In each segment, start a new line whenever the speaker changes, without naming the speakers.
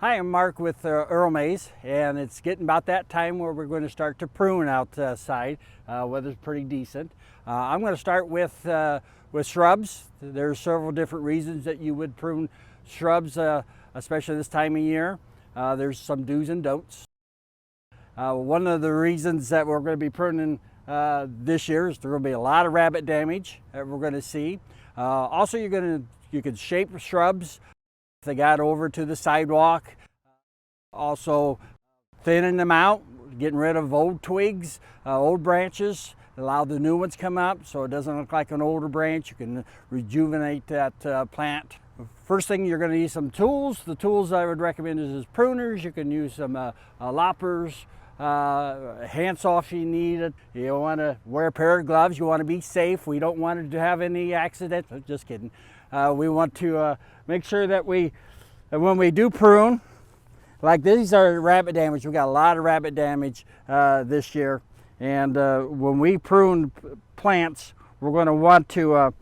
Hi, I'm Mark with Earl Mays, and it's getting about that time where we're going to start to prune outside. Weather's pretty decent. I'm going to start with shrubs. There's several different reasons that you would prune shrubs, especially this time of year. There's some do's and don'ts. One of the reasons that we're going to be pruning this year is there will be a lot of rabbit damage that we're going to see. Also, you can shape shrubs. They got over to the sidewalk. Also thinning them out, getting rid of old twigs, old branches, allow the new ones come up so it doesn't look like an older branch. You can rejuvenate that plant. First thing, you're going to need some tools. The tools I would recommend is pruners. You can use some loppers, handsaw if you need it. You want to wear a pair of gloves. You want to be safe. We don't want to have any accidents. Just kidding. We want to make sure that when we do prune, like these are rabbit damage. We got a lot of rabbit damage this year. And when we prune plants, we're going to want to,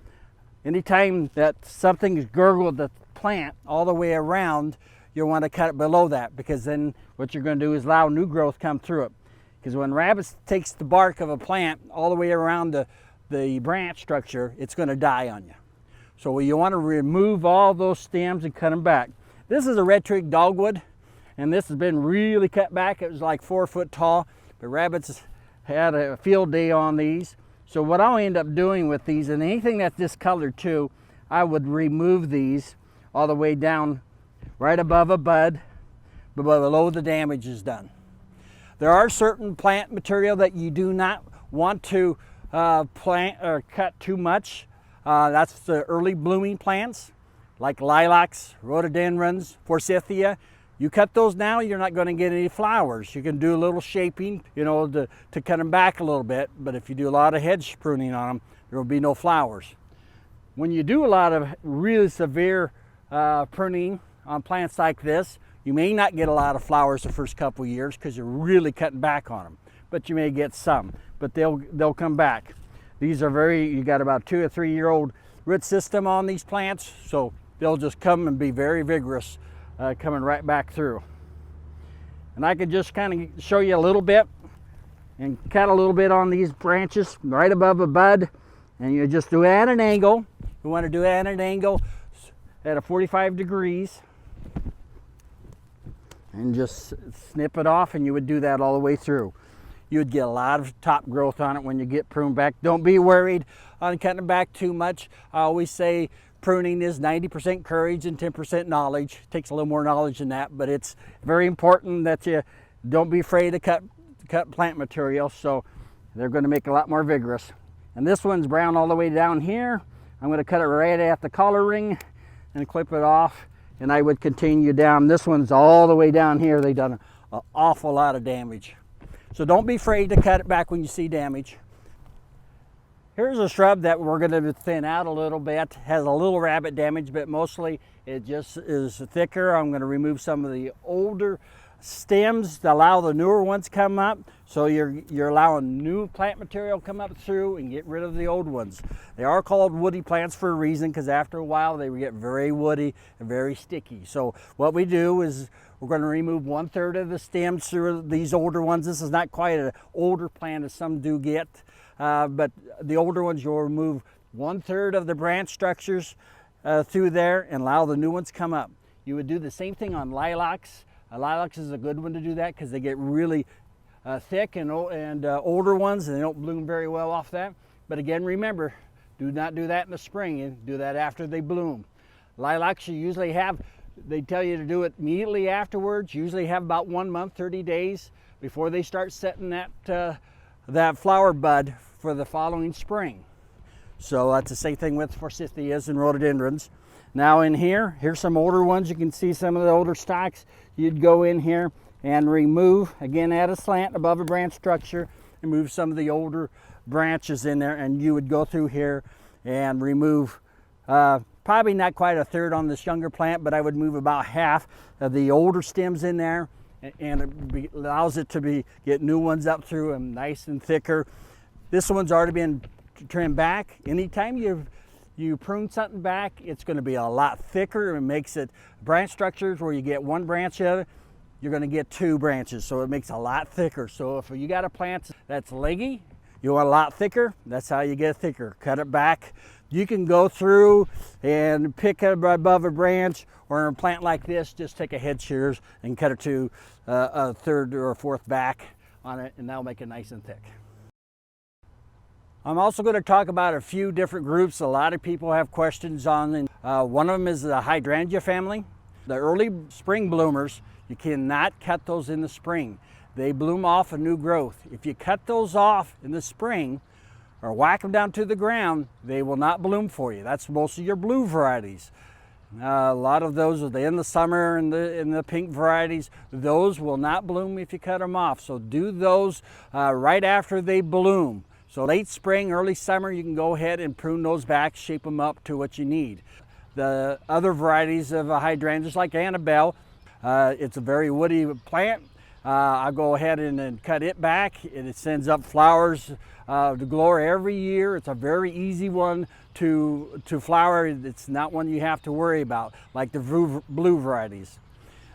anytime that something's gurgled the plant all the way around, you'll want to cut it below that, because then what you're going to do is allow new growth come through it. Because when rabbits takes the bark of a plant all the way around the branch structure, it's going to die on you. So you want to remove all those stems and cut them back. This is a red twig dogwood, and this has been really cut back. It was like 4 foot tall, but rabbits had a field day on these. So what I'll end up doing with these, and anything that's discolored too, I would remove these all the way down right above a bud, below the damage is done. There are certain plant material that you do not want to plant or cut too much. That's the early blooming plants like lilacs, rhododendrons, forsythia. You cut those now, you're not going to get any flowers. You can do a little shaping, to cut them back a little bit, but if you do a lot of hedge pruning on them, there will be no flowers. When you do a lot of really severe pruning on plants like this, you may not get a lot of flowers the first couple years because you're really cutting back on them, but you may get some, but they'll come back. These are you got about 2 or 3 year old root system on these plants, so they'll just come and be very vigorous coming right back through. And I could just kind of show you a little bit and cut a little bit on these branches right above a bud, and you just do it at an angle. You want to do it at an angle at a 45 degrees and just snip it off, and you would do that all the way through. You would get a lot of top growth on it when you get pruned back. Don't be worried on cutting it back too much. I always say pruning is 90% courage and 10% knowledge. It takes a little more knowledge than that, but it's very important that you don't be afraid to cut plant material, so they're going to make it a lot more vigorous. And this one's brown all the way down here. I'm going to cut it right at the collar ring and clip it off, and I would continue down. This one's all the way down here. They've done an awful lot of damage. So don't be afraid to cut it back when you see damage. Here's a shrub that we're going to thin out a little bit. Has a little rabbit damage, but mostly it just is thicker. I'm going to remove some of the older stems to allow the newer ones come up. So you're allowing new plant material come up through and get rid of the old ones. They are called woody plants for a reason, because after a while they get very woody and very sticky. So what we do is we're going to remove 1/3 of the stems through these older ones. This is not quite an older plant as some do get, but the older ones, you'll remove 1/3 of the branch structures through there and allow the new ones come up. You would do the same thing on lilacs. Lilacs is a good one to do that because they get really thick and older ones, and they don't bloom very well off that. But again, remember, do not do that in the spring, and do that after they bloom. Lilacs you usually have, they tell you to do it immediately afterwards. Usually have about 1 month, 30 days before they start setting that flower bud for the following spring. So that's the same thing with forsythias and rhododendrons. Now in here, here's some older ones. You can see some of the older stalks. You'd go in here and remove, again at a slant above a branch structure, and move some of the older branches in there, and you would go through here and remove probably not quite 1/3 on this younger plant, but I would move about half of the older stems in there, and it allows it to get new ones up through them nice and thicker. This one's already been trimmed back. Anytime you prune something back, it's going to be a lot thicker. It makes it branch structures where you get one branch of it, you're going to get two branches, so it makes it a lot thicker. So if you got a plant that's leggy, you want a lot thicker, that's how you get thicker. Cut it back. You can go through and pick it above a branch, or in a plant like this, just take a head shears and cut it to a third or a fourth back on it, and that'll make it nice and thick. I'm also going to talk about a few different groups a lot of people have questions on. One of them is the hydrangea family. The early spring bloomers, you cannot cut those in the spring. They bloom off a new growth. If you cut those off in the spring or whack them down to the ground, they will not bloom for you. That's most of your blue varieties. A lot of those are in the summer and the pink varieties. Those will not bloom if you cut them off. So do those right after they bloom. So late spring, early summer, you can go ahead and prune those back, shape them up to what you need. The other varieties of hydrangeas like Annabelle, it's a very woody plant. I'll go ahead and cut it back. It sends up flowers to glory every year. It's a very easy one to flower. It's not one you have to worry about, like the blue varieties.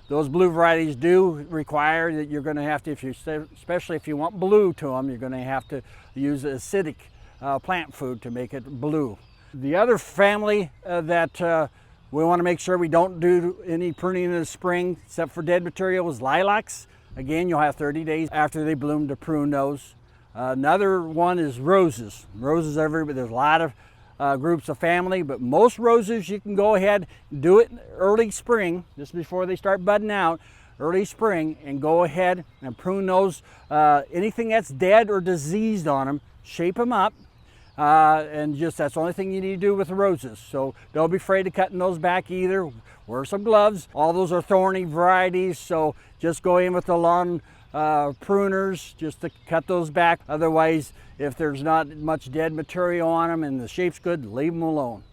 Those blue varieties do require that you're going to have to, especially if you want blue to them, you're going to have to use acidic plant food to make it blue. The other family that we want to make sure we don't do any pruning in the spring except for dead material is lilacs. Again, you'll have 30 days after they bloom to prune those. Another one is roses. Roses there's a lot of groups of family, but most roses you can go ahead and do it early spring, just before they start budding out, early spring, and go ahead and prune those. Anything that's dead or diseased on them, shape them up, and that's the only thing you need to do with the roses. So don't be afraid of cutting those back either. Wear some gloves. All those are thorny varieties, so just go in with the lawn pruners just to cut those back. Otherwise, if there's not much dead material on them and the shape's good, leave them alone.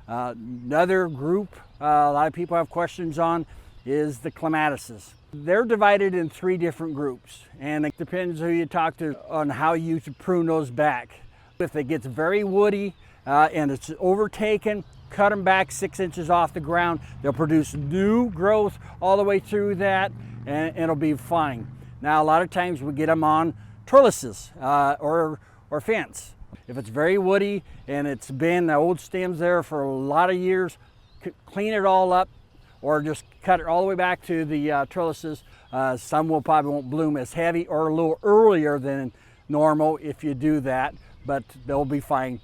Another group a lot of people have questions on is the clematises. They're divided in 3 different groups, and it depends who you talk to on how you prune those back. If it gets very woody and it's overtaken, cut them back 6 inches off the ground. They'll produce new growth all the way through that, and it'll be fine. Now, a lot of times we get them on trellises or fence. If it's very woody and it's been the old stems there for a lot of years, clean it all up, or just cut it all the way back to the trellises. Some probably won't bloom as heavy or a little earlier than normal if you do that, but they'll be fine